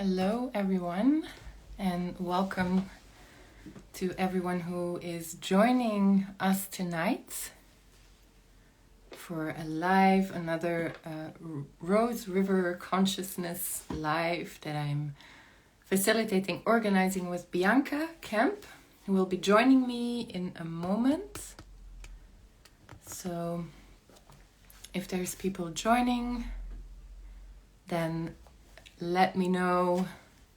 Hello, everyone, and welcome to everyone who is joining us tonight for another Rose River Consciousness Live that I'm facilitating, organizing with Bianca Kemp, who will be joining me in a moment. So if there's people joining, then let me know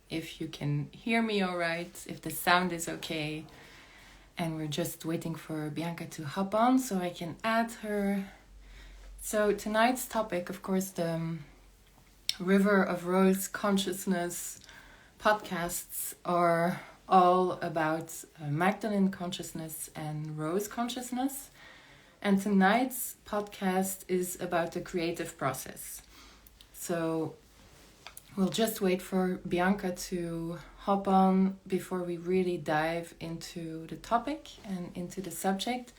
if you can hear me all right, if the sound is okay. And we're just waiting for Bianca to hop on so I can add her. So tonight's topic, of course, the River of Rose Consciousness podcasts are all about Magdalene consciousness and Rose consciousness. And tonight's podcast is about the creative process. So we'll just wait for Bianca to hop on before we really dive into the topic and into the subject.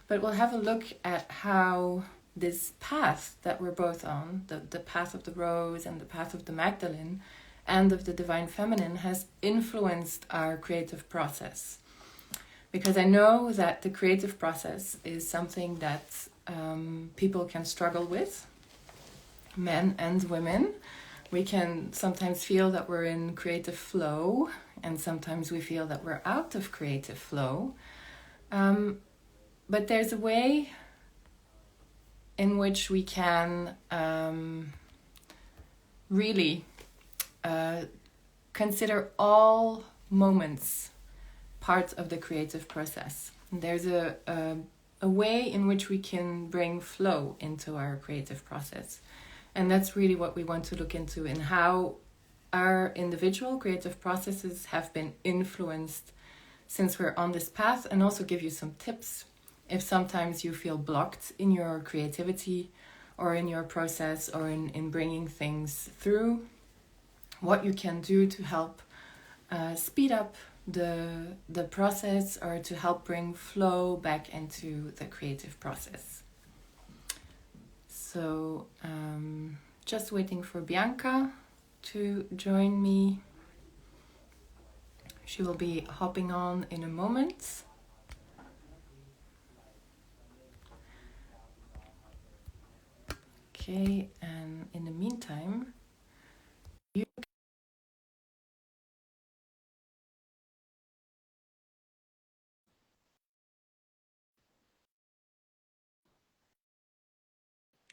But we'll have a look at how this path that we're both on, the path of the Rose and the path of the Magdalene and of the Divine Feminine, has influenced our creative process. Because I know that the creative process is something that people can struggle with, men and women. We can sometimes feel that we're in creative flow, and sometimes we feel that we're out of creative flow. But there's a way in which we can really consider all moments part of the creative process. There's a way in which we can bring flow into our creative process. And that's really what we want to look into, and how our individual creative processes have been influenced since we're on this path, and also give you some tips if sometimes you feel blocked in your creativity or in your process or in bringing things through, what you can do to help speed up the process or to help bring flow back into the creative process. So just waiting for Bianca to join me. She will be hopping on in a moment. Okay, and in the meantime, you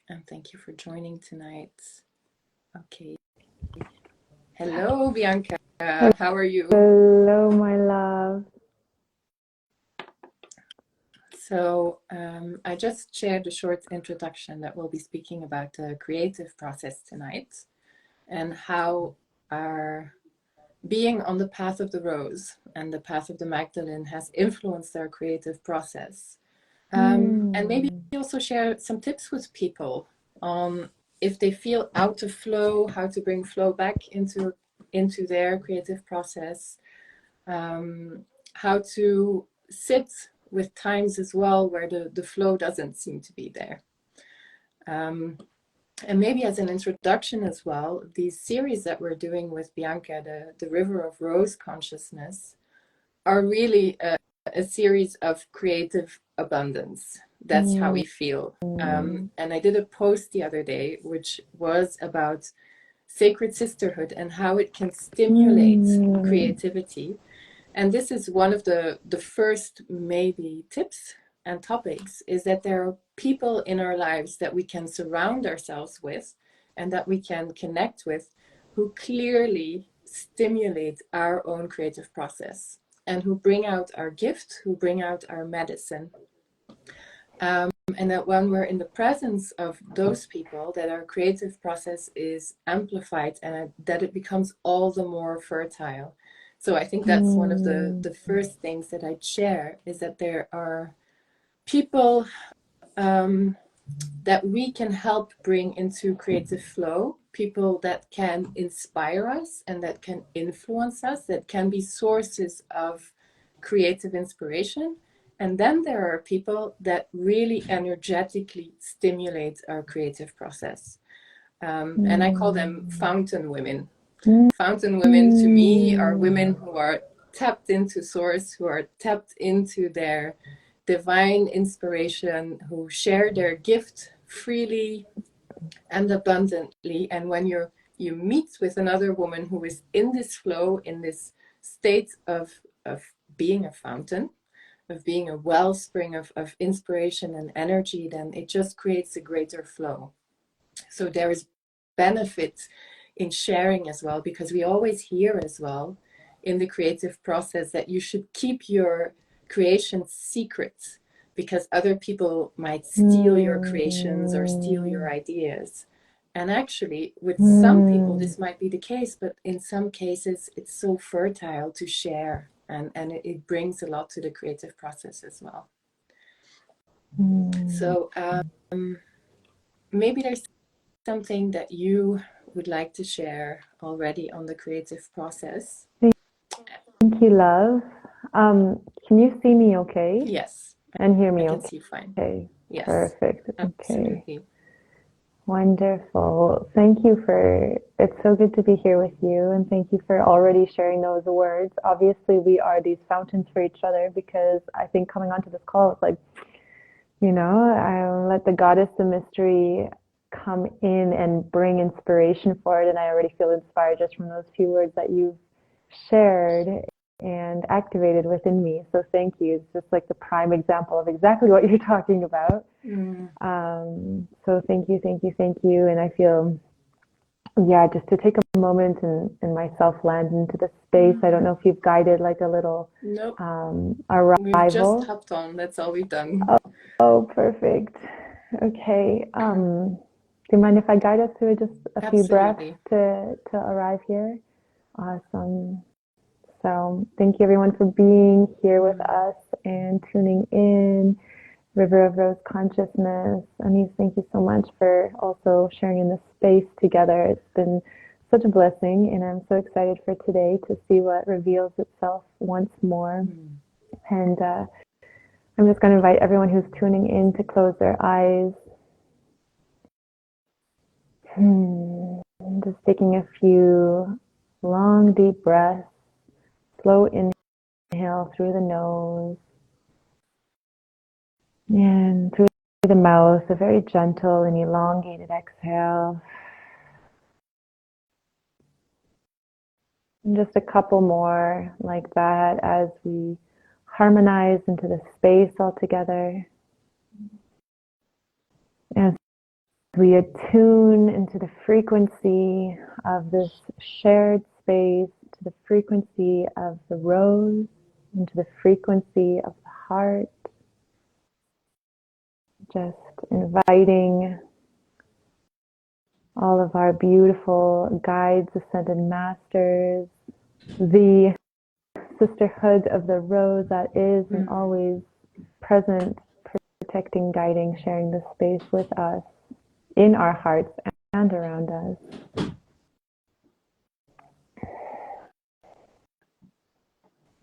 and thank you for joining tonight. Okay. Hello, Bianca. How are you? Hello, my love. So I just shared a short introduction that we'll be speaking about the creative process tonight and how our being on the path of the Rose and the path of the Magdalene has influenced our creative process. And maybe also share some tips with people on if they feel out of flow, how to bring flow back into their creative process, how to sit with times as well where the flow doesn't seem to be there. And maybe as an introduction as well, these series that we're doing with Bianca, the River of Rose Consciousness, are really a series of creative abundance. That's how we feel. And I did a post the other day, which was about sacred sisterhood and how it can stimulate creativity. And this is one of the first maybe tips and topics, is that there are people in our lives that we can surround ourselves with and that we can connect with who clearly stimulate our own creative process and who bring out our gift, who bring out our medicine. And that when we're in the presence of those people, that our creative process is amplified and that it becomes all the more fertile. So I think that's one of the first things that I'd share, is that there are people that we can help bring into creative flow, people that can inspire us and that can influence us, that can be sources of creative inspiration. And then there are people that really energetically stimulate our creative process. And I call them fountain women. Fountain women to me are women who are tapped into source, who are tapped into their divine inspiration, who share their gift freely and abundantly. And when you meet with another woman who is in this flow, in this state of being a fountain, of being a wellspring of inspiration and energy, then it just creates a greater flow. So there is benefit in sharing as well, because we always hear as well in the creative process that you should keep your creations secret, because other people might steal your creations or steal your ideas. And actually, with some people, this might be the case, but in some cases, it's so fertile to share, and it brings a lot to the creative process as well. So maybe there's something that you would like to share already on the creative process. Thank you, love. Can you see me okay? Yes. And hear me I can okay? see fine. Okay. Yes. Perfect. Absolutely. Okay. Wonderful. Thank you it's so good to be here with you, and thank you for already sharing those words. Obviously, we are these fountains for each other, because I think coming onto this call, it's like, I let the goddess of mystery come in and bring inspiration for it, and I already feel inspired just from those few words that you've shared and activated within me. So thank you. It's just like the prime example of exactly what you're talking about. So thank you, thank you, thank you. And I feel, just to take a moment and myself land into the space. I don't know if you've guided like a little Nope. arrival. We've just hopped on. That's all we've done. Oh, perfect. Okay. Do you mind if I guide us through just a few breaths to arrive here? Awesome. So thank you everyone for being here with us and tuning in. River of Rose Consciousness. Anise, thank you so much for also sharing in this space together. It's been such a blessing, and I'm so excited for today to see what reveals itself once more. And I'm just going to invite everyone who's tuning in to close their eyes. Just taking a few long, deep breaths. Slow inhale through the nose. And through the mouth, a very gentle and elongated exhale. And just a couple more like that as we harmonize into the space all together. As we attune into the frequency of this shared space, to the frequency of the rose, into the frequency of the heart. Just inviting all of our beautiful guides, ascended masters, the sisterhood of the rose that is and always present, protecting, guiding, sharing the space with us, in our hearts and around us.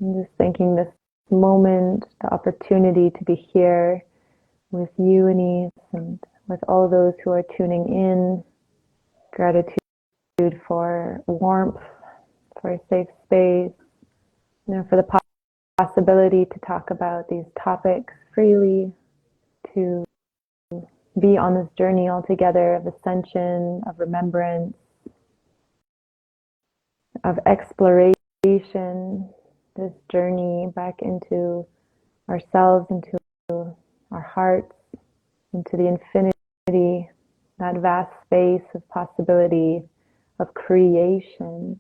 I'm just thanking this moment, the opportunity to be here with you, Anise, and with all those who are tuning in. Gratitude for warmth, for a safe space, for the possibility to talk about these topics freely, to be on this journey all together of ascension, of remembrance, of exploration, this journey back into ourselves, into our hearts, into the infinity, that vast space of possibility of creation.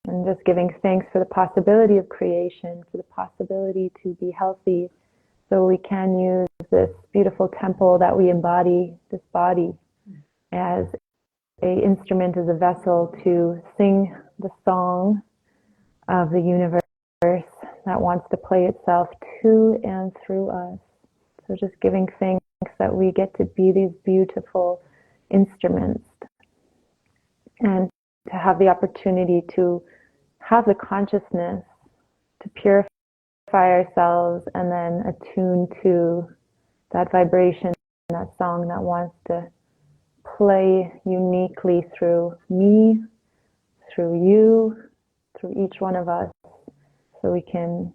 And just giving thanks for the possibility of creation, for the possibility to be healthy, so we can use this beautiful temple that we embody, this body, as an instrument, as a vessel to sing the song of the universe that wants to play itself to and through us. So just giving thanks that we get to be these beautiful instruments, and to have the opportunity to have the consciousness to purify ourselves and then attune to that vibration, that song that wants to play uniquely through me through you, through each one of us, so we can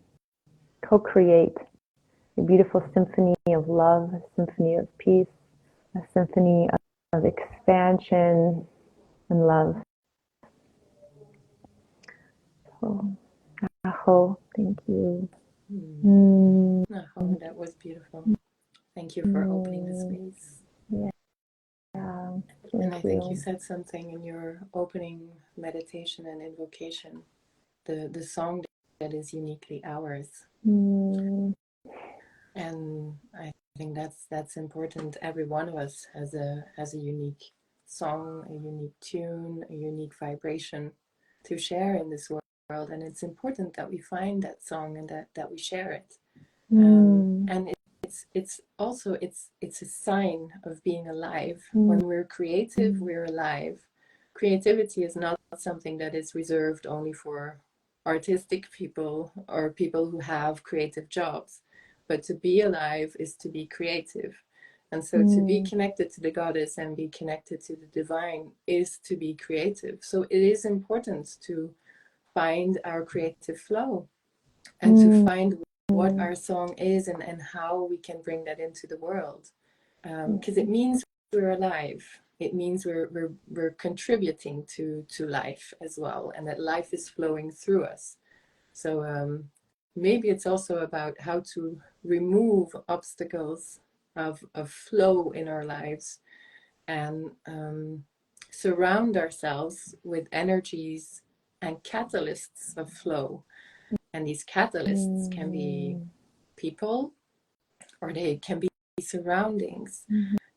co-create a beautiful symphony of love, a symphony of peace, a symphony of expansion and love. So, Aho, thank you. Oh, that was beautiful. Thank you for opening the space. Yeah. And I think you said something in your opening meditation and invocation, the song that is uniquely ours. And I think that's important. Every one of us has a unique song, a unique tune, a unique vibration to share in this world. And it's important that we find that song and that we share it. And it's also it's a sign of being alive. When we're creative, we're alive. Creativity is not something that is reserved only for artistic people or people who have creative jobs. But to be alive is to be creative. And so to be connected to the goddess and be connected to the divine is to be creative. So it is important to find our creative flow and to find what our song is and how we can bring that into the world. Because it means we're alive. It means we're contributing to life as well, and that life is flowing through us. So maybe it's also about how to remove obstacles of flow in our lives and surround ourselves with energies and catalysts of flow. And these catalysts can be people, or they can be surroundings.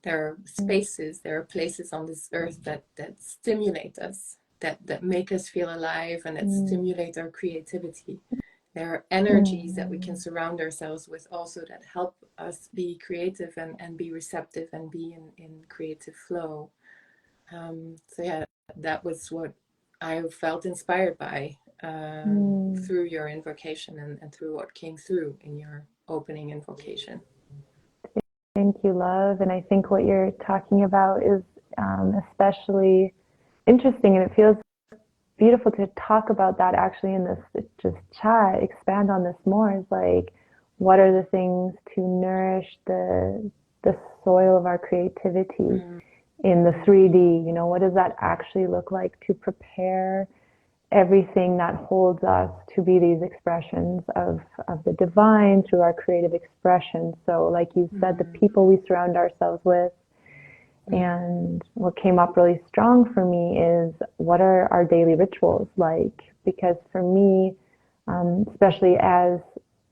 There are spaces, there are places on this earth that stimulate us, that make us feel alive and that stimulate our creativity. There are energies that we can surround ourselves with also that help us be creative and be receptive and be in creative flow. So yeah, that was what I felt inspired by through your invocation and through what came through in your opening invocation. Thank you, love. And I think what you're talking about is especially interesting, and it feels beautiful to talk about that actually in this just chat, expand on this more, is like, what are the things to nourish the soil of our creativity in the 3D? You know, what does that actually look like to prepare everything that holds us to be these expressions of the divine through our creative expression? So like you said, the people we surround ourselves with. And what came up really strong for me is, what are our daily rituals like? Because for me, especially as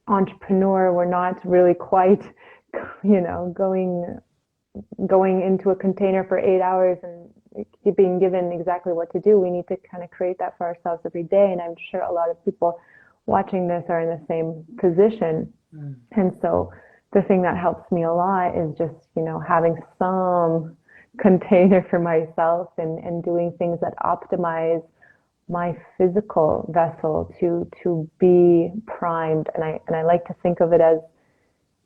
entrepreneur, we're not really quite, you know, going into a container for 8 hours and being given exactly what to do. We need to kind of create that for ourselves every day. And I'm sure a lot of people watching this are in the same position. And so the thing that helps me a lot is just, you know, having some container for myself and doing things that optimize my physical vessel to be primed. And I like to think of it as,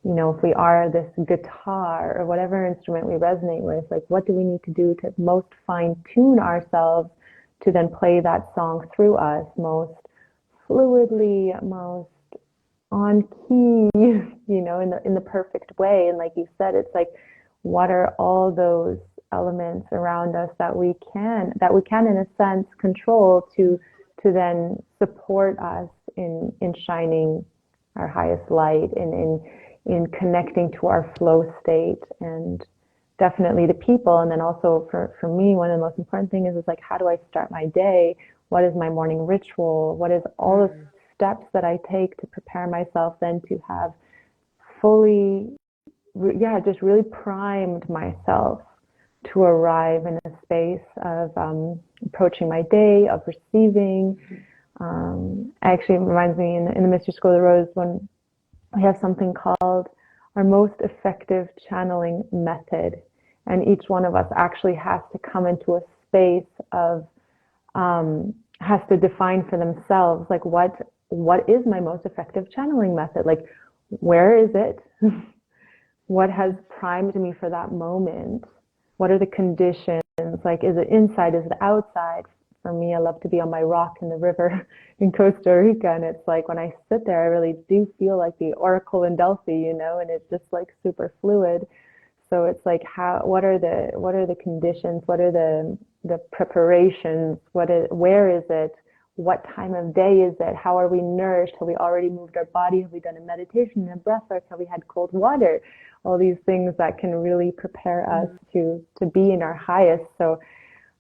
you know, if we are this guitar or whatever instrument we resonate with, like, what do we need to do to most fine tune ourselves to then play that song through us most fluidly, most on key, you know, in the perfect way. And like you said, it's like, what are all those elements around us that we can in a sense control to then support us in shining our highest light, in connecting to our flow state. And definitely the people. And then also for me, one of the most important things is like, how do I start my day? What is my morning ritual? What is all the steps that I take to prepare myself then to have fully, just really primed myself to arrive in a space of approaching my day, of receiving. Actually, it reminds me in the Mystery School of the Rose, when we have something called our most effective channeling method. And each one of us actually has to come into a space of, has to define for themselves, like, what is my most effective channeling method? Like, where is it? What has primed me for that moment? What are the conditions? Like, is it inside? Is it outside? For for me, I love to be on my rock in the river in Costa Rica. And it's like when I sit there, I really do feel like the oracle in Delphi, you know, and it's just like super fluid. So it's like what are the conditions? What are the preparations? Where is it? What time of day is it? How are we nourished? Have we already moved our body? Have we done a meditation and a breath work? Have we had cold water? All these things that can really prepare us to be in our highest. So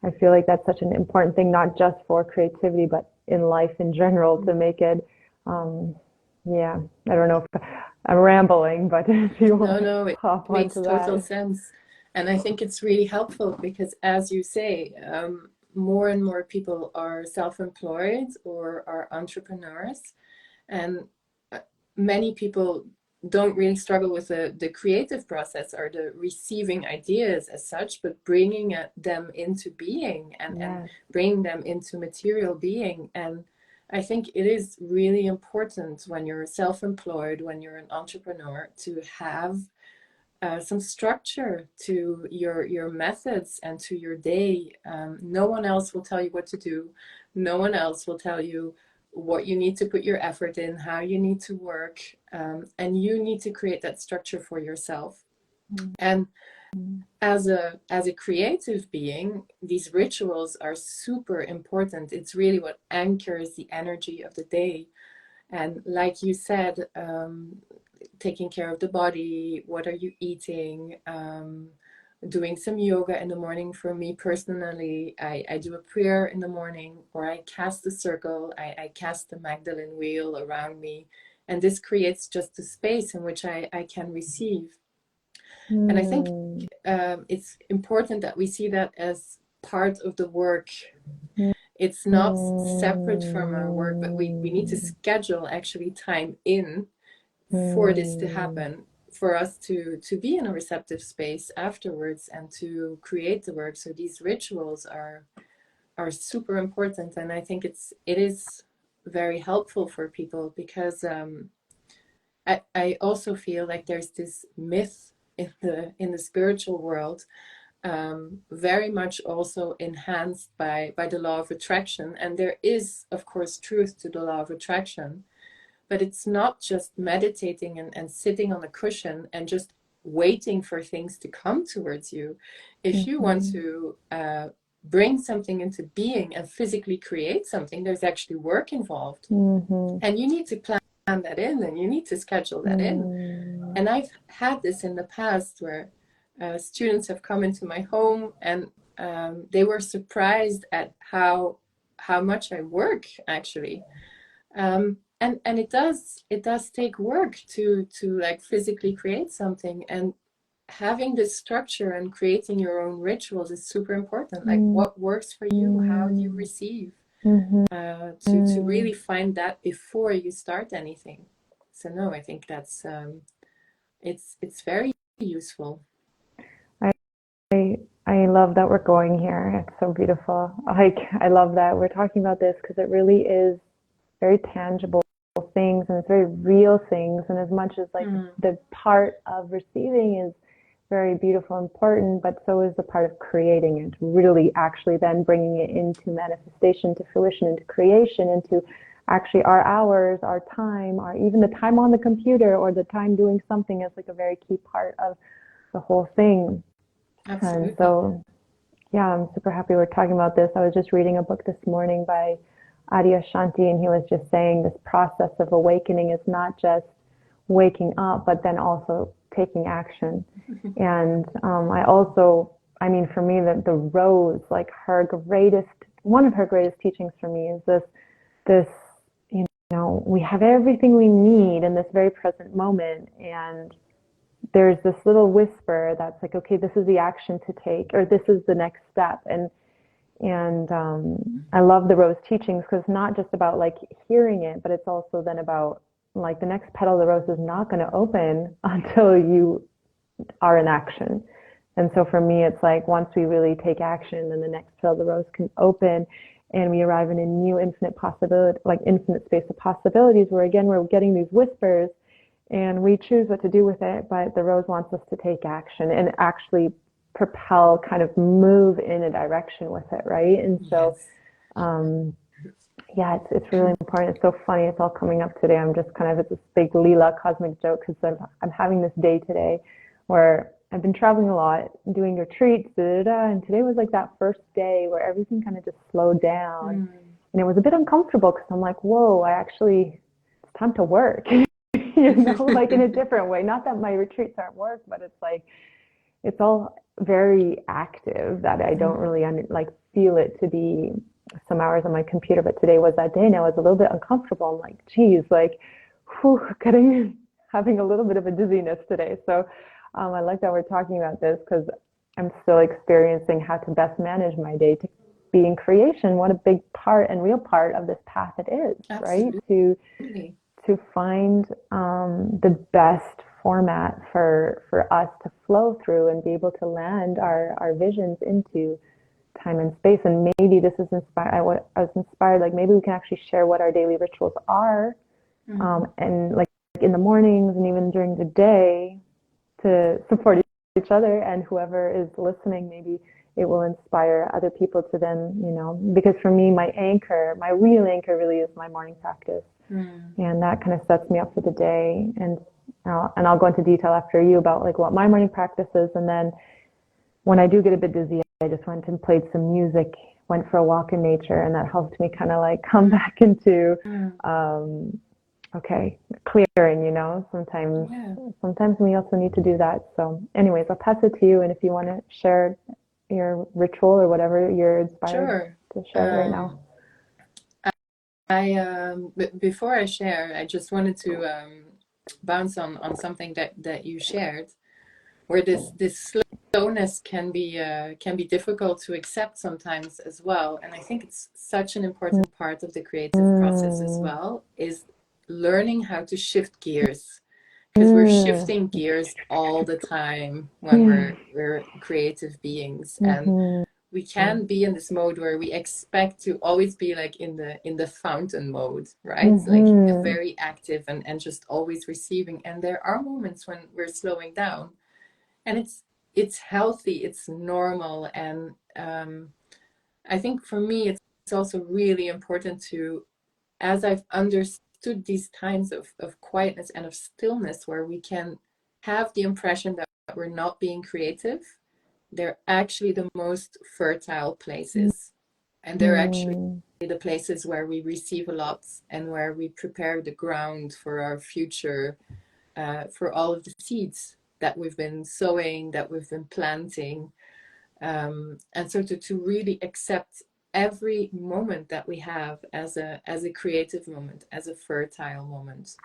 I feel like that's such an important thing, not just for creativity, but in life in general, to make it, yeah, I don't know if I'm rambling, but if you want No, to it hop makes onto total that. sense. And I think it's really helpful because, as you say, more and more people are self-employed or are entrepreneurs. And many people don't really struggle with the creative process or the receiving ideas as such, but bringing them into being and Yes. bringing them into material being. And I think it is really important when you're self-employed, when you're an entrepreneur, to have some structure to your methods and to your day. No one else will tell you what to do. No one else will tell you what you need to put your effort in, how you need to work, and you need to create that structure for yourself. And as a creative being, these rituals are super important. It's really what anchors the energy of the day. And like you said, taking care of the body, what are you eating, doing some yoga in the morning. For me personally, I do a prayer in the morning, or I cast a circle, I cast the Magdalene wheel around me, and this creates just a space in which I can receive. And I think it's important that we see that as part of the work. It's not separate from our work, but we need to schedule actually time in for this to happen, for us to be in a receptive space afterwards and to create the work. So these rituals are super important, and I think it is very helpful for people because I also feel like there's this myth in the spiritual world, very much also enhanced by the law of attraction, and there is of course truth to the law of attraction. But it's not just meditating and sitting on a cushion and just waiting for things to come towards you. If you want to bring something into being and physically create something, there's actually work involved. And you need to plan that in, and you need to schedule that in. And I've had this in the past where students have come into my home, and they were surprised at how much I work actually. And it does take work to like physically create something, and having this structure and creating your own rituals is super important. Like what works for you, how you receive, to really find that before you start anything. So no, I think that's it's very useful. I I love that we're going here. It's so beautiful. I love that we're talking about this because it really is very tangible things and it's very real things. And as much as like the part of receiving is very beautiful and important, but so is the part of creating it, really actually then bringing it into manifestation, to fruition, into creation, into actually our hours, our time, or even the time on the computer or the time doing something is like a very key part of the whole thing. Absolutely. And so, yeah, I'm super happy we're talking about this. I was just reading a book this morning by Adyashanti, and he was just saying this process of awakening is not just waking up, but then also taking action. And I mean, for me, the rose, like one of her greatest teachings for me is this, you know, we have everything we need in this very present moment, and there's this little whisper that's like, okay, this is the action to take, or this is the next step. And I love the rose teachings because it's not just about like hearing it, but it's also then about like the next petal of the rose is not going to open until you are in action. And so for me, it's like once we really take action, then the next petal of the rose can open, and we arrive in a new infinite possibility, like infinite space of possibilities, where again we're getting these whispers, and we choose what to do with it. But the rose wants us to take action and actually propel, kind of move in a direction with it, right? And so, Yeah, it's really important. It's so funny. It's all coming up today. I'm just kind of at this big Leela cosmic joke because I'm having this day today where I've been traveling a lot, doing retreats, and today was like that first day where everything kind of just slowed down, and it was a bit uncomfortable because I'm like, whoa, it's time to work, like in a different way. Not that my retreats aren't work, but it's like it's all very active that I don't really feel it to be some hours on my computer. But today was that day, and I was a little bit uncomfortable. I'm like, geez, like, whew, having a little bit of a dizziness today. So I like that we're talking about this because I'm still experiencing how to best manage my day to be in creation. What a big part and real part of this path it is, Absolutely. right? To find the best format for us to flow through and be able to land our visions into time and space. And maybe this is inspired. I was inspired, like maybe we can actually share what our daily rituals are, and like in the mornings and even during the day to support each other, and whoever is listening, maybe it will inspire other people to then, because for me, my real anchor really is my morning practice. And that kind of sets me up for the day. And I'll go into detail after you about like what my morning practice is. And then when I do get a bit dizzy, I just went and played some music, went for a walk in nature, and that helped me kind of like come back into clearing, sometimes we also need to do that. So anyways, I'll pass it to you, and if you want to share your ritual or whatever you're inspired to share right now. Before I share, I just wanted to bounce on something that you shared, where this slowness can be difficult to accept sometimes as well. And I think it's such an important part of the creative process as well, is learning how to shift gears, because we're shifting gears all the time when we're creative beings, and we can be in this mode where we expect to always be like in the fountain mode, right? Like very active and just always receiving. And there are moments when we're slowing down, and it's healthy, it's normal. And I think for me it's also really important to, as I've understood these times of quietness and of stillness where we can have the impression that we're not being creative, they're actually the most fertile places. And they're actually the places where we receive a lot and where we prepare the ground for our future, for all of the seeds that we've been sowing, that we've been planting. And so to really accept every moment that we have as a creative moment, as a fertile moment.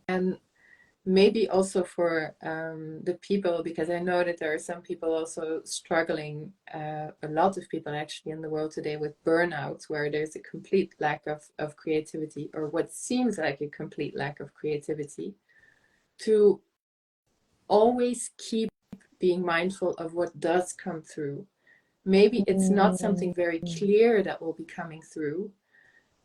And maybe also for the people, because I know that there are some people also struggling, a lot of people actually in the world today, with burnout, where there's a complete lack of creativity, or what seems like a complete lack of creativity, to always keep being mindful of what does come through. Maybe it's not something very clear that will be coming through,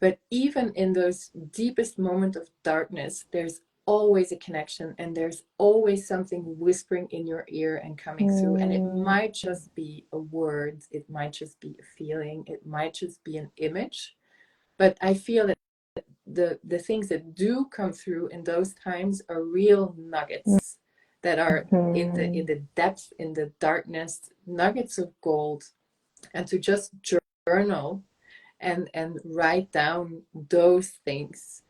but even in those deepest moments of darkness, there's always a connection, and there's always something whispering in your ear and coming through. And it might just be a word, it might just be a feeling, it might just be an image. But I feel that the things that do come through in those times are real nuggets that are in the depth, in the darkness, nuggets of gold. And to just journal and write down those things,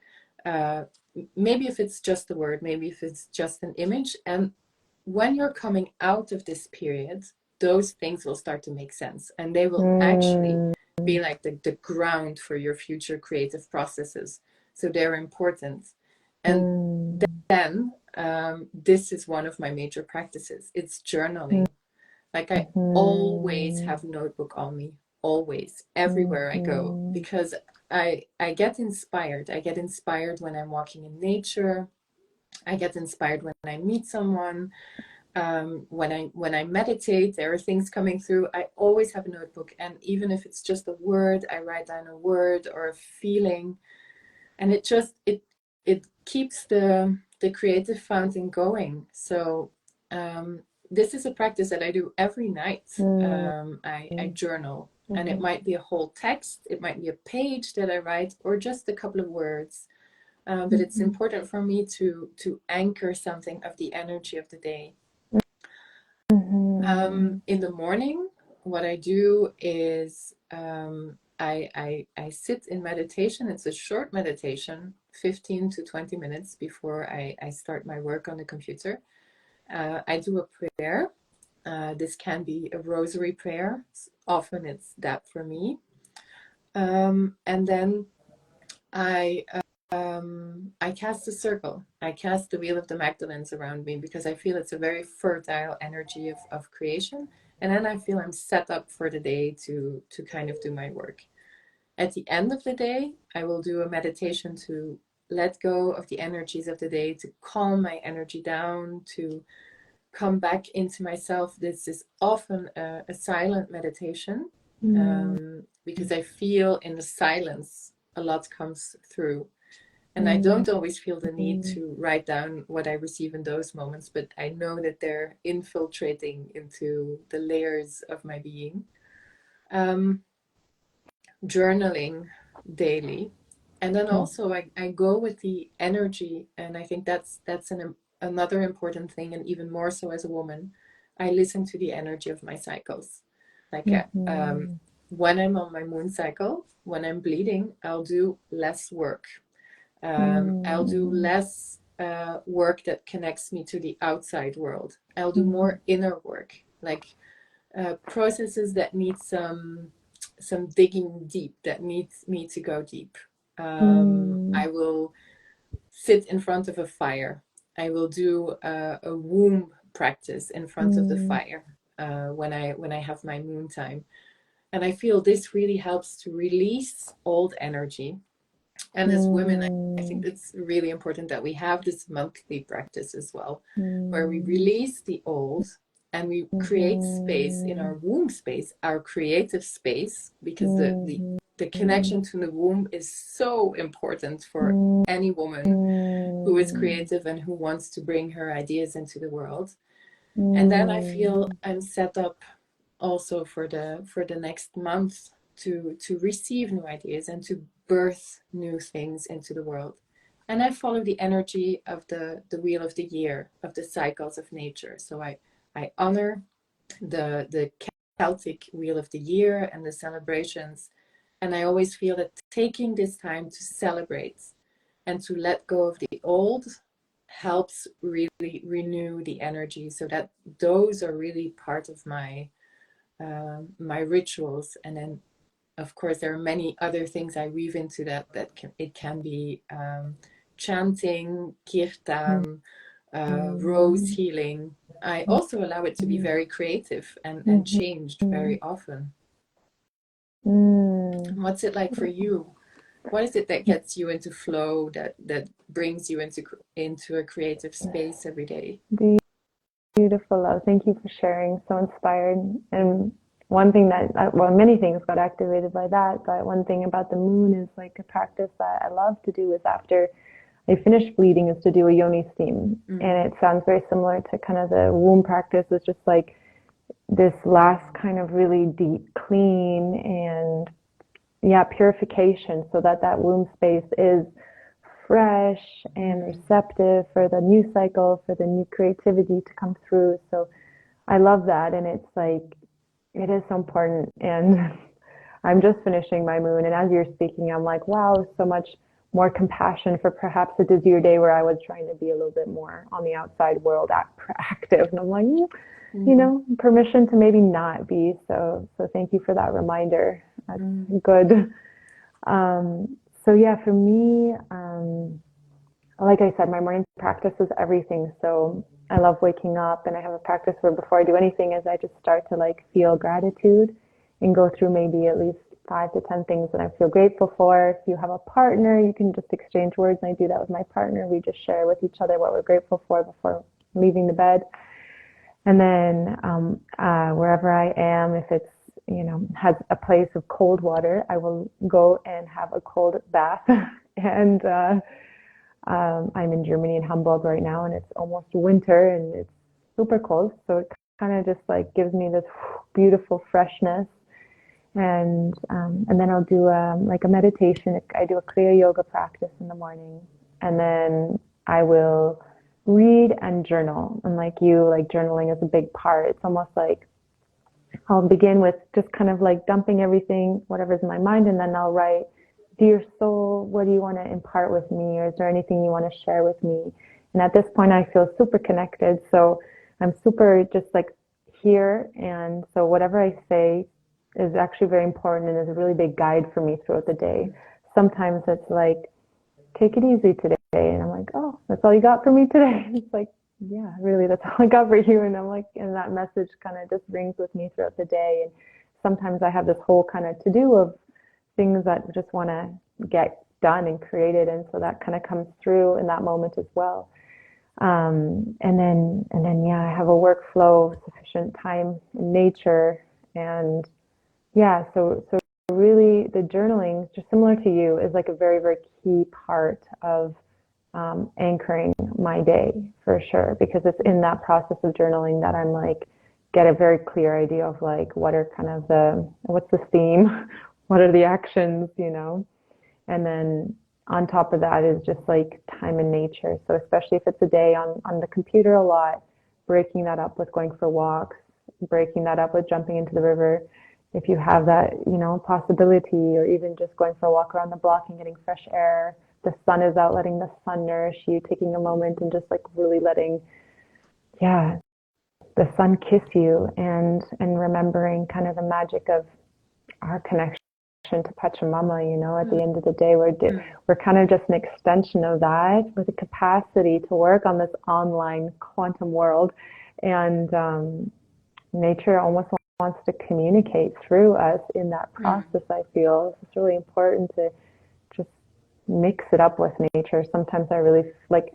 maybe if it's just a word, maybe if it's just an image. And when you're coming out of this period, those things will start to make sense, and they will actually be like the ground for your future creative processes. So they're important. And then this is one of my major practices. It's journaling. Like I always have a notebook on me, always, everywhere I go, because I get inspired. I get inspired when I'm walking in nature. I get inspired when I meet someone. When I meditate, there are things coming through. I always have a notebook, and even if it's just a word, I write down a word or a feeling, and it keeps the creative fountain going. So this is a practice that I do every night. I journal, And it might be a whole text, it might be a page that I write, or just a couple of words. But it's important for me to anchor something of the energy of the day. In the morning, what I do is I sit in meditation. It's a short meditation, 15 to 20 minutes before I start my work on the computer. I do a prayer. This can be a rosary prayer. Often it's that for me. And then I cast a circle. I cast the wheel of the Magdalens around me because I feel it's a very fertile energy of creation. And then I feel I'm set up for the day to kind of do my work. At the end of the day, I will do a meditation to let go of the energies of the day, to calm my energy down, to come back into myself. This is often a silent meditation because I feel in the silence a lot comes through. And I don't always feel the need to write down what I receive in those moments, but I know that they're infiltrating into the layers of my being. Journaling daily. And then also I go with the energy, and I think that's another important thing, and even more so as a woman. I listen to the energy of my cycles. Like when I'm on my moon cycle, when I'm bleeding, I'll do less work. I'll do less work that connects me to the outside world. I'll do more inner work, like processes that need some digging deep, that needs me to go deep. I will sit in front of a fire. I will do a womb practice in front of the fire when I have my moon time. And I feel this really helps to release old energy. And as women, I think it's really important that we have this monthly practice as well, where we release the old and we create space in our womb space, our creative space, because the connection to the womb is so important for any woman who is creative and who wants to bring her ideas into the world. And then I feel I'm set up also for the next month to receive new ideas and to birth new things into the world. And I follow the energy of the wheel of the year, of the cycles of nature. So I honor the Celtic wheel of the year and the celebrations. And I always feel that taking this time to celebrate and to let go of the old helps really renew the energy, so that those are really part of my rituals. And then of course there are many other things I weave into that can be chanting, kirtan, rose healing. I also allow it to be very creative and changed very often. What's it like for you? What is it that gets you into flow, that brings you into a creative space every day? Beautiful, love. Thank you for sharing. So inspired. And one thing many things got activated by that, but one thing about the moon is like a practice that I love to do is after I finish bleeding is to do a yoni steam. And it sounds very similar to kind of the womb practice. It's just like this last kind of really deep clean and purification, so that womb space is fresh and receptive for the new cycle, for the new creativity to come through. So I love that. And it's like, it is so important. And I'm just finishing my moon. And as you're speaking, I'm like, wow, so much more compassion for perhaps a busier day where I was trying to be a little bit more on the outside world active. And I'm like, permission to maybe not be. So thank you for that reminder. That's good. So yeah, for me, like I said, my morning practice is everything. So I love waking up, and I have a practice where before I do anything is I just start to like feel gratitude and go through maybe at least 5 to 10 things that I feel grateful for. If you have a partner, you can just exchange words, and I do that with my partner. We just share with each other what we're grateful for before leaving the bed. And then wherever I am, if it's has a place of cold water, I will go and have a cold bath. And I'm in Germany, in Hamburg right now, and it's almost winter and it's super cold. So it kind of just like gives me this beautiful freshness. And then I'll do like a meditation. I do a Kriya yoga practice in the morning, and then I will read and journal. And like you, like journaling is a big part. It's almost like I'll begin with just kind of like dumping everything, whatever's in my mind, and then I'll write, "Dear soul, what do you want to impart with me? Or is there anything you want to share with me?" And at this point, I feel super connected. So I'm super just like here. And so whatever I say is actually very important and is a really big guide for me throughout the day. Sometimes it's like, "Take it easy today." And I'm like, "Oh, that's all you got for me today?" It's like, "Yeah, really, that's all I got for you." And I'm like, and that message kind of just rings with me throughout the day. And sometimes I have this whole kind of to-do of things that I just want to get done and created. And so that kind of comes through in that moment as well. Yeah, I have a workflow, sufficient time in nature. And yeah, so really the journaling, just similar to you, is like a very, very key part of anchoring my day for sure, because it's in that process of journaling that I'm like, get a very clear idea of like, what are kind of what's the theme? What are the actions, you know? And then on top of that is just like time in nature. So especially if it's a day on the computer a lot, breaking that up with going for walks, breaking that up with jumping into the river. If you have that, you know, possibility, or even just going for a walk around the block and getting fresh air, the sun is out, letting the sun nourish you, taking a moment and just like really letting, yeah, the sun kiss you, and remembering kind of the magic of our connection to Pachamama. You know, at the end of the day, we're kind of just an extension of that, with the capacity to work on this online quantum world. And nature almost wants to communicate through us in that process. I feel it's really important to just mix it up with nature. Sometimes I really like,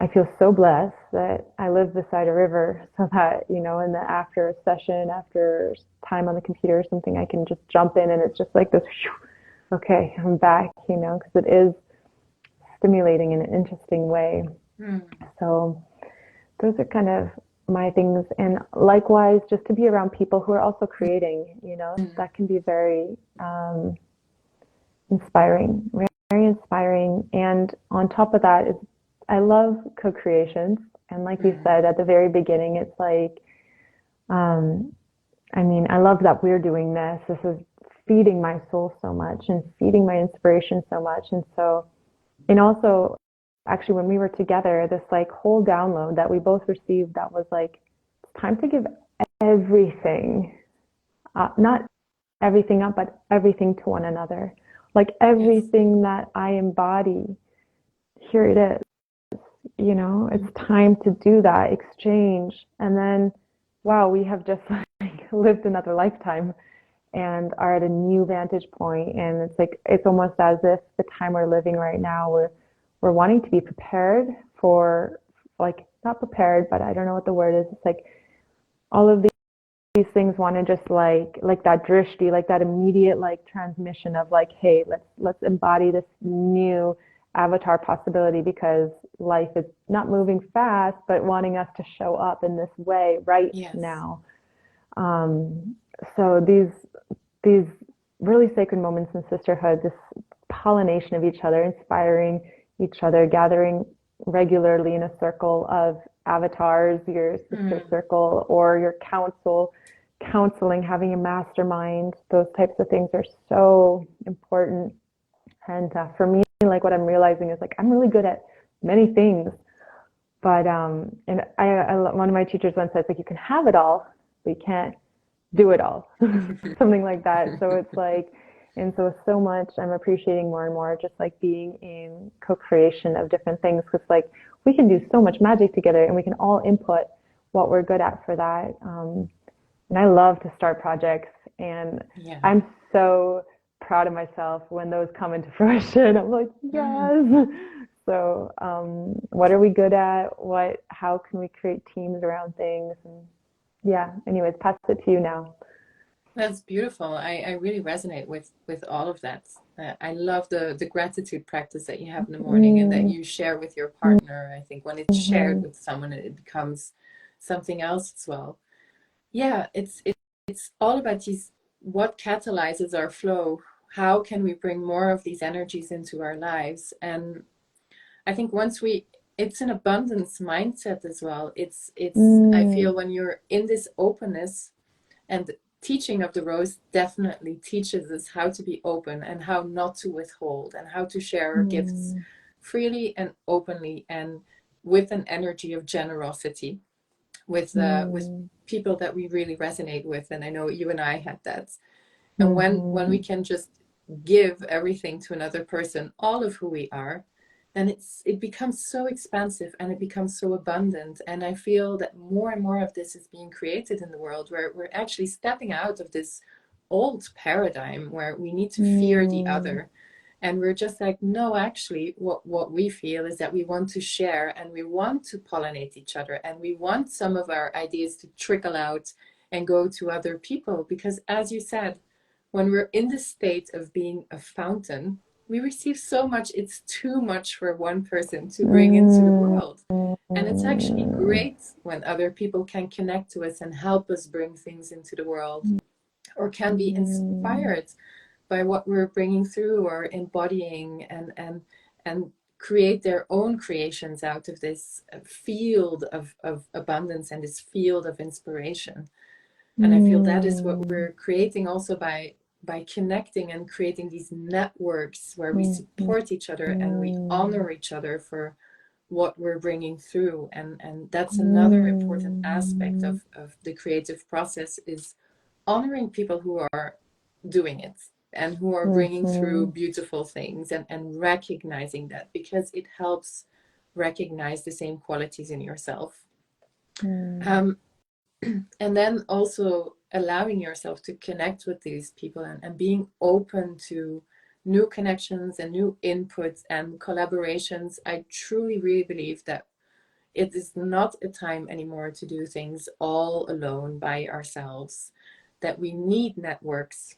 I feel so blessed that I live beside a river, so that, you know, in the after a session, after time on the computer or something, I can just jump in and it's just like this, whew, okay, I'm back, you know, because it is stimulating in an interesting way. So those are kind of my things. And likewise, just to be around people who are also creating, you know, that can be very inspiring, very inspiring. And on top of that is, I love co-creations. And like you said at the very beginning, it's like, I mean, I love that we're doing this. This is feeding my soul so much and feeding my inspiration so much. And so, and also, actually, when we were together, this like whole download that we both received, that was like, it's time to give everything, not everything up, but everything to one another. Like everything that I embody, here it is. You know, it's time to do that exchange. And then, wow, we have just like lived another lifetime and are at a new vantage point. And it's like, it's almost as if the time we're living right now, we're wanting to be prepared for, like, not prepared, but I don't know what the word is. It's like all of these things want to just like that drishti, like that immediate like transmission of like, hey, let's embody this new avatar possibility, because life is not moving fast, but wanting us to show up in this way right now. So these really sacred moments in sisterhood, this pollination of each other, inspiring each other, gathering regularly in a circle of avatars, your sister circle or your counseling, having a mastermind, those types of things are so important. And for me, like what I'm realizing is like, I'm really good at many things, but and one of my teachers once said, like, you can have it all, but you can't do it all, something like that. So it's like, and so much I'm appreciating more and more just like being in co-creation of different things, because like we can do so much magic together and we can all input what we're good at for that. And I love to start projects, and I'm so proud of myself when those come into fruition. I'm like, yes. So what are we good at? How can we create teams around things? And yeah, anyways, pass it to you now. That's beautiful. I really resonate with all of that. I love the gratitude practice that you have in the morning and that you share with your partner. I think when it's shared with someone, it becomes something else as well. Yeah, it's all about these what catalyzes our flow? How can we bring more of these energies into our lives? And I think it's an abundance mindset as well. I feel when you're in this openness, and the teaching of the rose definitely teaches us how to be open and how not to withhold and how to share our gifts freely and openly and with an energy of generosity with people that we really resonate with. And I know you and I had that. And when we can just give everything to another person, all of who we are, then it becomes so expansive and it becomes so abundant. And I feel that more and more of this is being created in the world, where we're actually stepping out of this old paradigm where we need to fear the other. And we're just like, no, actually, what we feel is that we want to share and we want to pollinate each other and we want some of our ideas to trickle out and go to other people. Because as you said, when we're in the state of being a fountain, we receive so much, it's too much for one person to bring into the world. And it's actually great when other people can connect to us and help us bring things into the world, or can be inspired by what we're bringing through or embodying, and create their own creations out of this field of abundance and this field of inspiration. And I feel that is what we're creating also by connecting and creating these networks where we support each other and we honor each other for what we're bringing through. And that's another important aspect of the creative process, is honoring people who are doing it and who are bringing through beautiful things, and recognizing that, because it helps recognize the same qualities in yourself. And then also allowing yourself to connect with these people, and being open to new connections and new inputs and collaborations. I truly, really believe that it is not a time anymore to do things all alone by ourselves, that we need networks,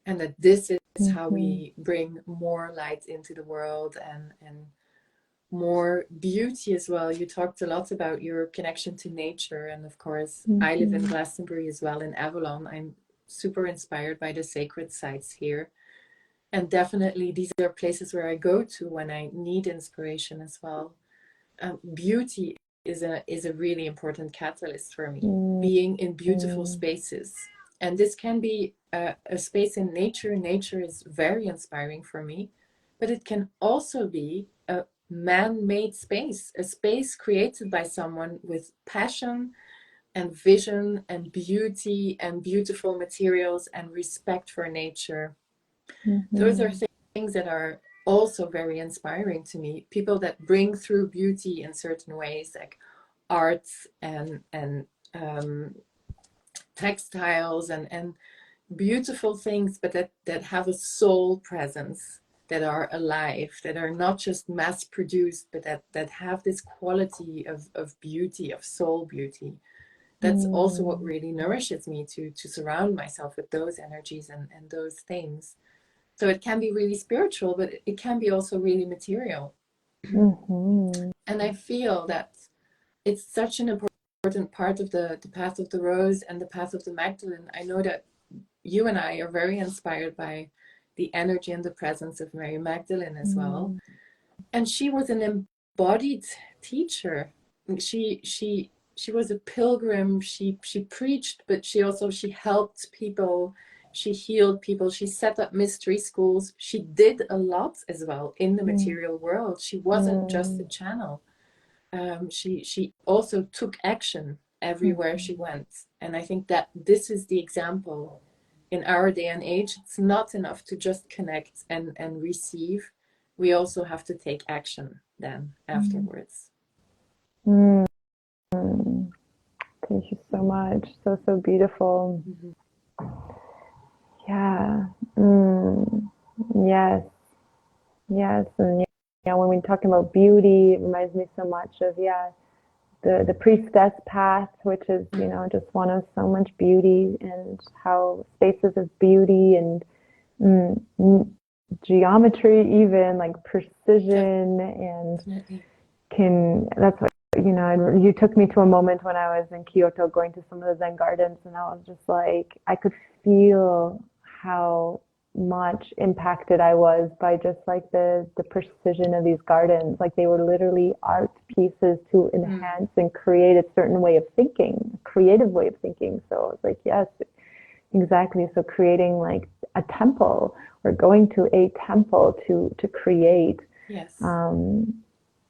and that this is how we bring more light into the world and more beauty as well. You talked a lot about your connection to nature, and of course I live in Glastonbury as well, in Avalon. I'm super inspired by the sacred sites here, and definitely these are places where I go to when I need inspiration as well. Beauty is a really important catalyst for me, being in beautiful spaces. And this can be a space in nature. Nature is very inspiring for me, but it can also be a man-made space, a space created by someone with passion and vision and beauty and beautiful materials and respect for nature. Those are things that are also very inspiring to me. People that bring through beauty in certain ways, like arts and textiles and beautiful things, but that have a soul presence, that are alive, that are not just mass produced, but that have this quality of beauty, of soul beauty. That's also what really nourishes me, to surround myself with those energies and those things. So it can be really spiritual, but it can be also really material. And I feel that it's such an important part of the path of the rose and the path of the Magdalene. I know that you and I are very inspired by the energy and the presence of Mary Magdalene as well. And she was an embodied teacher. She was a pilgrim. She preached, but she helped people. She healed people. She set up mystery schools. She did a lot as well in the material world. She wasn't just a channel. She also took action everywhere she went. And I think that this is the example in our day and age. It's not enough to just connect and receive. We also have to take action then afterwards. Thank you so much. So beautiful. Yeah. Yes. And when we're talking about beauty, it reminds me so much of the priestess path, which is just one of so much beauty, and how spaces of beauty and geometry, even like precision, and that's what you took me to a moment when I was in Kyoto going to some of the Zen gardens, and I was just like, I could feel how much impacted I was by just like the precision of these gardens. Like they were literally art pieces to enhance and create a certain way of thinking, a creative way of thinking. So it's like, yes, exactly. So creating like a temple or going to a temple to create. Yes.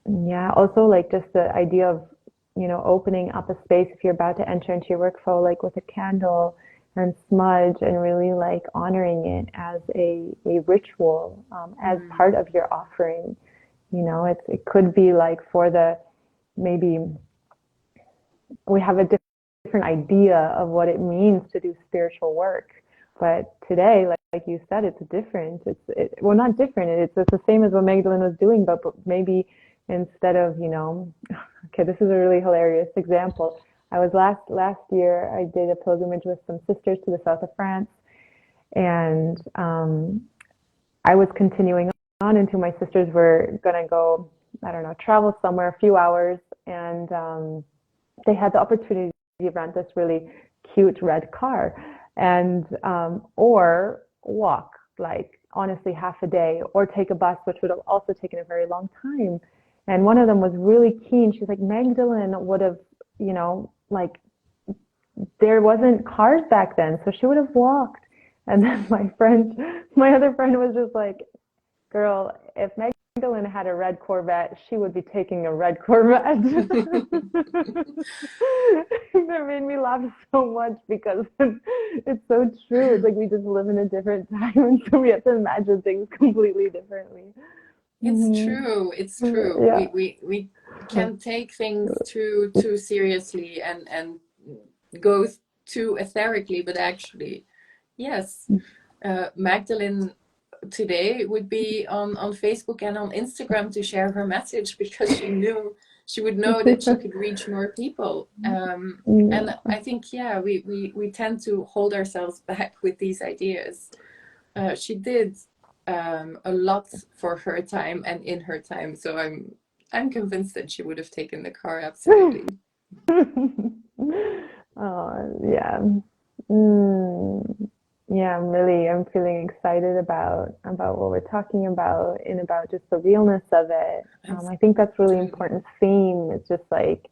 Yeah. Also like just the idea of, opening up a space if you're about to enter into your workflow, like with a candle and smudge, and really like honoring it as a ritual, as part of your offering. It could be like maybe we have a different idea of what it means to do spiritual work. But today, like you said, it's different. Well, not different. It's the same as what Magdalene was doing, but maybe instead of, okay, this is a really hilarious example. I was last year, I did a pilgrimage with some sisters to the south of France, and I was continuing on until my sisters were going to go, I don't know, travel somewhere a few hours, and they had the opportunity to rent this really cute red car, and or walk, like honestly half a day, or take a bus, which would have also taken a very long time. And one of them was really keen. She's like, Magdalene would have, like there wasn't cars back then, so she would have walked. And then my other friend was just like, girl, if Magdalene had a red Corvette, she would be taking a red Corvette. That made me laugh so much because it's so true. It's like we just live in a different time, and so we have to imagine things completely differently. It's true. It's true. Yeah. We can take things too seriously and go too etherically, but actually, yes, Magdalene today would be on Facebook and on Instagram to share her message, because she would know that she could reach more people. And I think, yeah, we tend to hold ourselves back with these ideas. She did a lot for her time and in her time, so I'm convinced that she would have taken the car, absolutely. Oh, yeah. Yeah, I'm feeling excited about what we're talking about, and about just the realness of it. I think that's really important theme. It's just like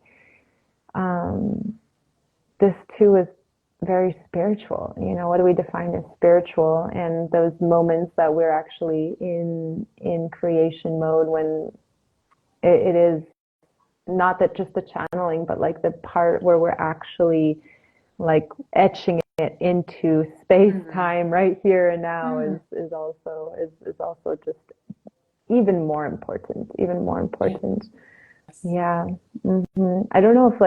this too is very spiritual. What do we define as spiritual? And those moments that we're actually in creation mode, when it is not that just the channeling, but like the part where we're actually like etching it into space time right here and now is also just even more important. Yeah. I don't know if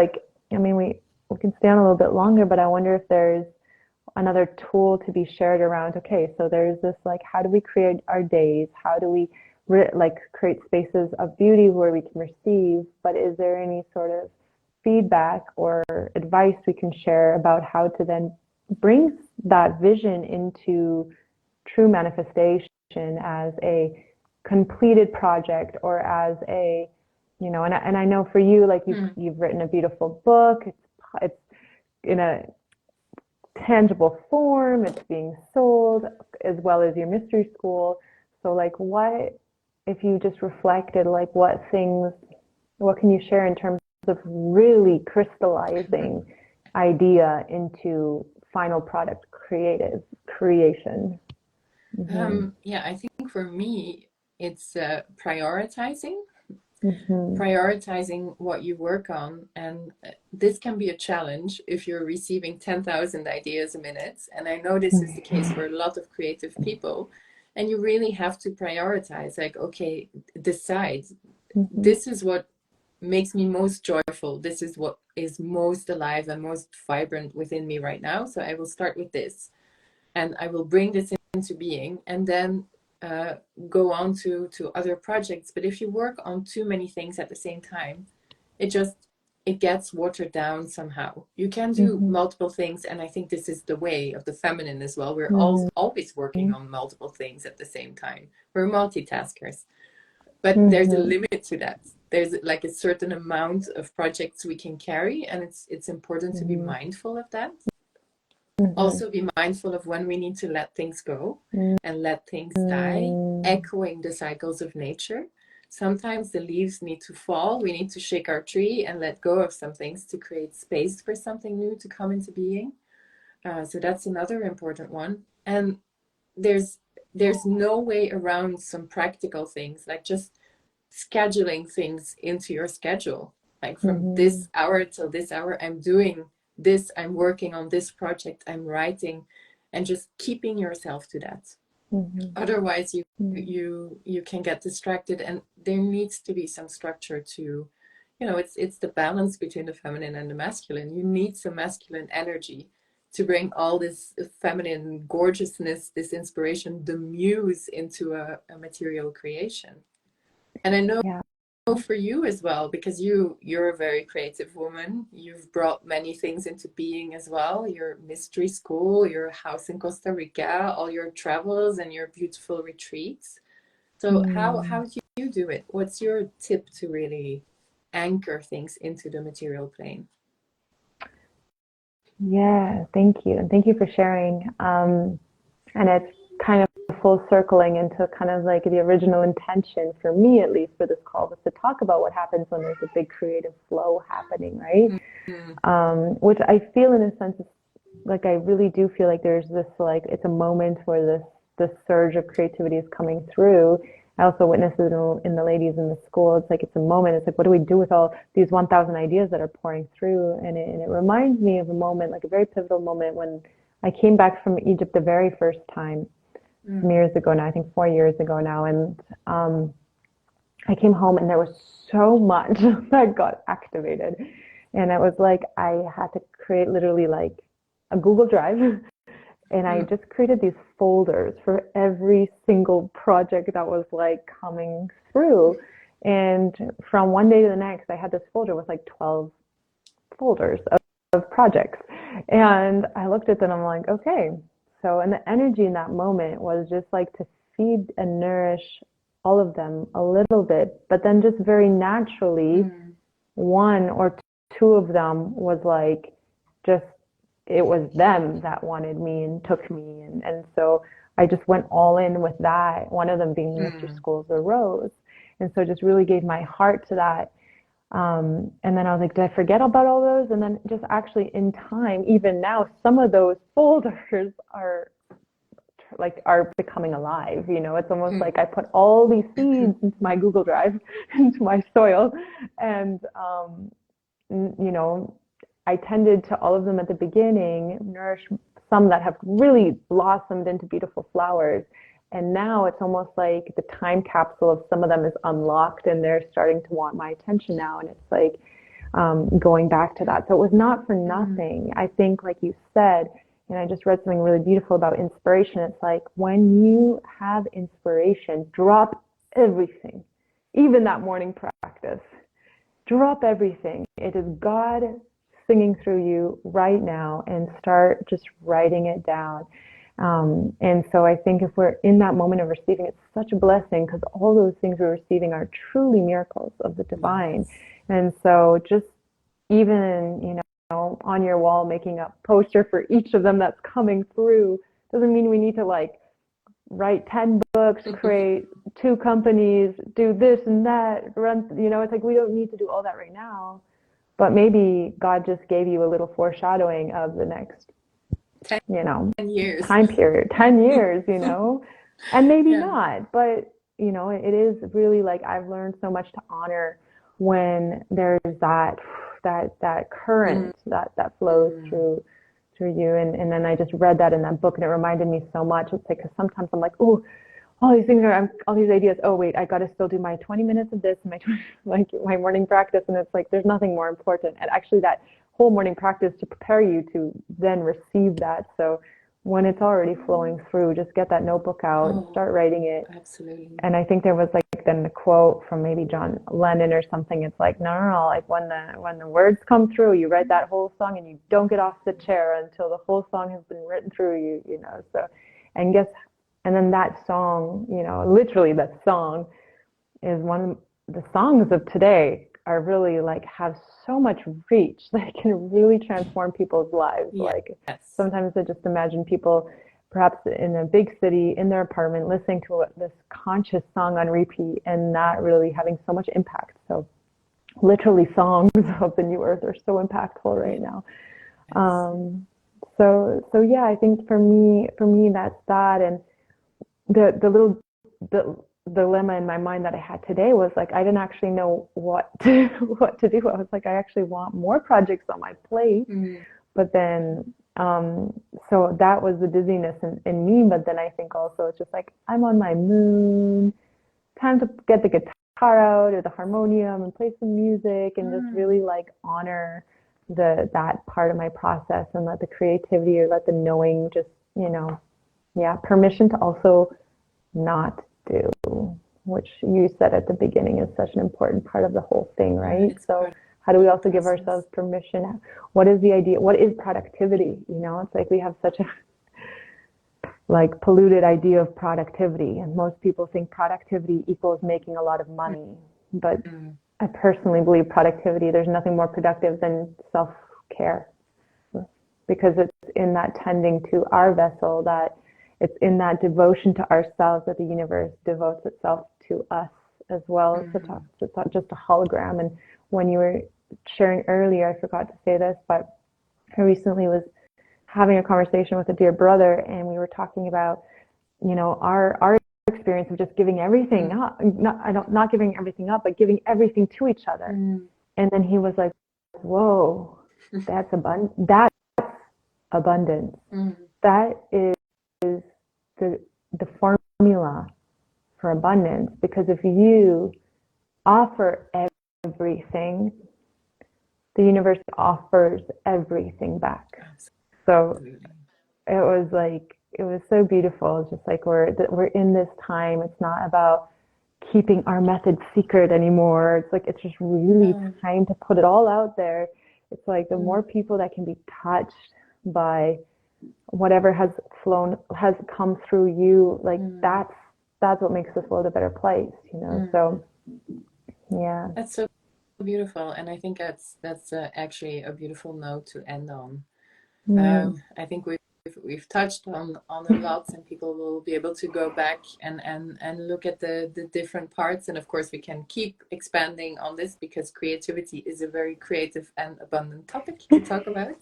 we can stay on a little bit longer, but I wonder if there's another tool to be shared around. Okay, so there's this like, how do we create our days? How do we create spaces of beauty where we can receive? But is there any sort of feedback or advice we can share about how to then bring that vision into true manifestation as a completed project, or as a, and I know for you, like you've written a beautiful book. It's in a tangible form. It's being sold, as well as your mystery school. So like, what, if you just reflected, like what can you share in terms of really crystallizing idea into final product creation? Yeah, I think for me, it's prioritizing what you work on. And this can be a challenge if you're receiving 10,000 ideas a minute. And I know this is the case for a lot of creative people. And you really have to prioritize, like, okay, decide, this is what makes me most joyful. This is what is most alive and most vibrant within me right now. So I will start with this, and I will bring this into being, and then go on to other projects. But if you work on too many things at the same time, it gets watered down somehow. You can do multiple things, and I think this is the way of the feminine as well. We're always working on multiple things at the same time. We're multitaskers, but there's a limit to that. there's like a certain amount of projects we can carry, and it's important to be Mm-hmm. mindful of that. Mm-hmm. Also be mindful of when we need to let things go and let things die, Mm-hmm. echoing the cycles of nature. Sometimes the leaves need to fall. We need to shake our tree and let go of some things to create space for something new to come into being. So that's another important one. And there's no way around some practical things, like just scheduling things into your schedule. Like from Mm-hmm. this hour till this hour, I'm doing this, I'm working on this project, I'm writing, and just keeping yourself to that. Mm-hmm. Otherwise you can get distracted, and there needs to be some structure to, it's the balance between the feminine and the masculine. You need some masculine energy to bring all this feminine gorgeousness, this inspiration, the muse, into a material creation. And I know Yeah. for you as well, because you're a very creative woman. You've brought many things into being as well. Your mystery school, your house in Costa Rica, all your travels and your beautiful retreats. So how do you do it? What's your tip to really anchor things into the material plane? Yeah, thank you. And thank you for sharing. And it's kind of full circling into kind of like the original intention for me, at least for this call, was to talk about what happens when there's a big creative flow happening, right? Mm-hmm. Which I feel in a sense is like, I really do feel like there's this, like, it's a moment where this surge of creativity is coming through. I also witnessed it in the ladies in the school. It's like, it's a moment. It's like, what do we do with all these 1,000 ideas that are pouring through? And it reminds me of a moment, like a very pivotal moment, when I came back from Egypt the very first time, some years ago now, I think 4 years ago now. And I came home and there was so much that got activated. And it was like, I had to create literally like a Google Drive. And I just created these folders for every single project that was like coming through. And from one day to the next, I had this folder with like 12 folders of projects. And I looked at them and I'm like, okay. So, and the energy in that moment was just like to feed and nourish all of them a little bit, but then just very naturally, one or two of them was like, just, it was them that wanted me and took me. And so I just went all in with that. One of them being the Mystery Schools, the Rose. And so just really gave my heart to that. And then I was like, did I forget about all those? And then just actually in time, even now, some of those folders are becoming alive. It's almost like I put all these seeds into my Google Drive, into my soil. And, I tended to all of them at the beginning, nourish some that have really blossomed into beautiful flowers. And now it's almost like the time capsule of some of them is unlocked and they're starting to want my attention now. And it's like going back to that. So it was not for nothing. I think, like you said, and I just read something really beautiful about inspiration. It's like, when you have inspiration, drop everything, even that morning practice. Drop everything. It is God singing through you right now, and start just writing it down. And so I think if we're in that moment of receiving, it's such a blessing, because all those things we're receiving are truly miracles of the divine. And so just even, on your wall, making a poster for each of them that's coming through, doesn't mean we need to like write 10 books, create 2 companies, do this and that, run, it's like, we don't need to do all that right now. But maybe God just gave you a little foreshadowing of the next, 10 years. time period, 10 years, and maybe not. But, it is really like, I've learned so much to honor when there's that current that flows through you. And then I just read that in that book, and it reminded me so much. It's like, 'cause sometimes I'm like, oh, all these things all these ideas. Oh wait, I got to still do my 20 minutes of this, my morning practice. And it's like, there's nothing more important. And actually that whole morning practice to prepare you to then receive that. So when it's already flowing through, just get that notebook out, start writing it. Absolutely. And I think there was like then the quote from maybe John Lennon or something. It's like, no, like when the words come through, you write that whole song and you don't get off the chair until the whole song has been written through you, so, and then that song, literally that song is one the songs of today are really like have so much reach. They can really transform people's lives. Yes. Like sometimes I just imagine people perhaps in a big city in their apartment listening to this conscious song on repeat and not really having so much impact. So literally songs of the new earth are so impactful right now. So yeah, I think for me that's that. And the little the dilemma in my mind that I had today was like I didn't actually know what to do. I was like, I actually want more projects on my plate, but then so that was the dizziness in me. But then I think also it's just like I'm on my moon, time to get the guitar out or the harmonium and play some music and just really like honor that part of my process and let the creativity or let the knowing just, permission to also not do, which you said at the beginning is such an important part of the whole thing, right? So how do we also give ourselves permission? What is the idea? What is productivity? It's like we have such a like polluted idea of productivity, and most people think productivity equals making a lot of money. But I personally believe productivity, there's nothing more productive than self-care, because it's in that tending to our vessel, that it's in that devotion to ourselves that the universe devotes itself to us as well. It's not just a hologram. And when you were sharing earlier, I forgot to say this, but I recently was having a conversation with a dear brother, and we were talking about, our experience of just giving everything up, not giving everything up, but giving everything to each other. And then he was like, whoa, that's abundance. That is the formula for abundance, because if you offer everything, the universe offers everything back. So it was so beautiful. It's just like we're in this time. It's not about keeping our method secret anymore. It's like it's just really time to put it all out there. It's like the more people that can be touched by whatever has come through you, like that's what makes this world a better place, So yeah, that's so beautiful. And I think that's actually a beautiful note to end on. I think we've touched on a lot, and people will be able to go back and look at the different parts. And of course we can keep expanding on this, because creativity is a very creative and abundant topic to talk about.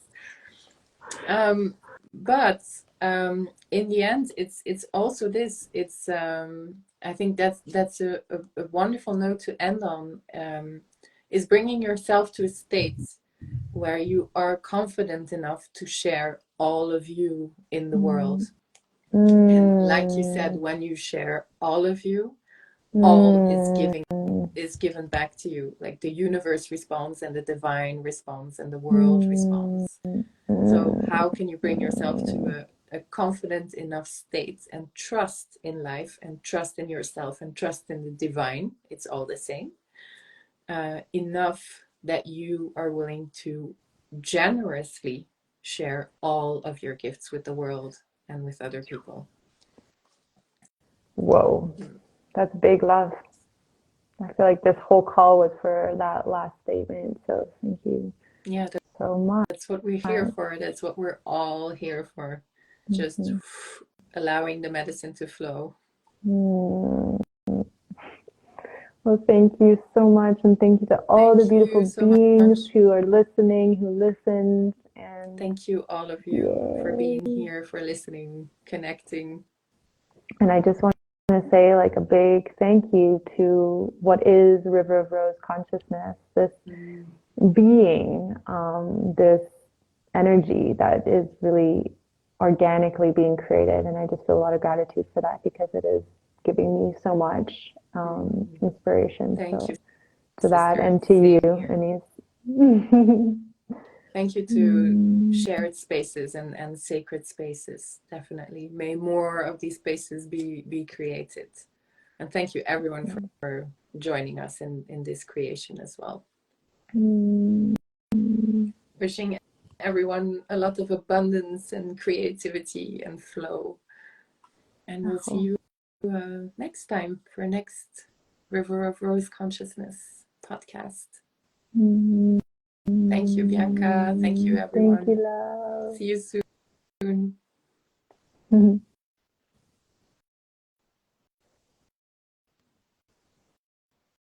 But in the end, it's also this. It's I think that's a wonderful note to end on. Is bringing yourself to a state where you are confident enough to share all of you in the world. And like you said, when you share all of you, all is given back to you. Like the universe responds, and the divine responds, and the world responds. So how can you bring yourself to a confident enough state, and trust in life, and trust in yourself, and trust in the divine? It's all the same. Enough that you are willing to generously share all of your gifts with the world and with other people. Whoa, that's big love. I feel like this whole call was for that last statement. So thank you so much. That's what we're here for. That's what we're all here for. Just allowing the medicine to flow. Well, thank you so much, and thank you to all the beautiful beings who are listening, who listened. And thank you, all of you, for being here, for listening, connecting. And I just want to say like a big thank you to what is River of Rose consciousness, this being, this energy that is really organically being created. And I just feel a lot of gratitude for that, because it is giving me so much inspiration. Thank you to that, and to you, Anise. Thank you to shared spaces and sacred spaces. Definitely. May more of these spaces be created. And thank you everyone for joining us in this creation as well. Wishing everyone a lot of abundance and creativity and flow. And we'll see you next time for next River of Rose Consciousness podcast. Mm. Thank you, Bianca. Thank you, everyone. Thank you, love. See you soon. Mm-hmm.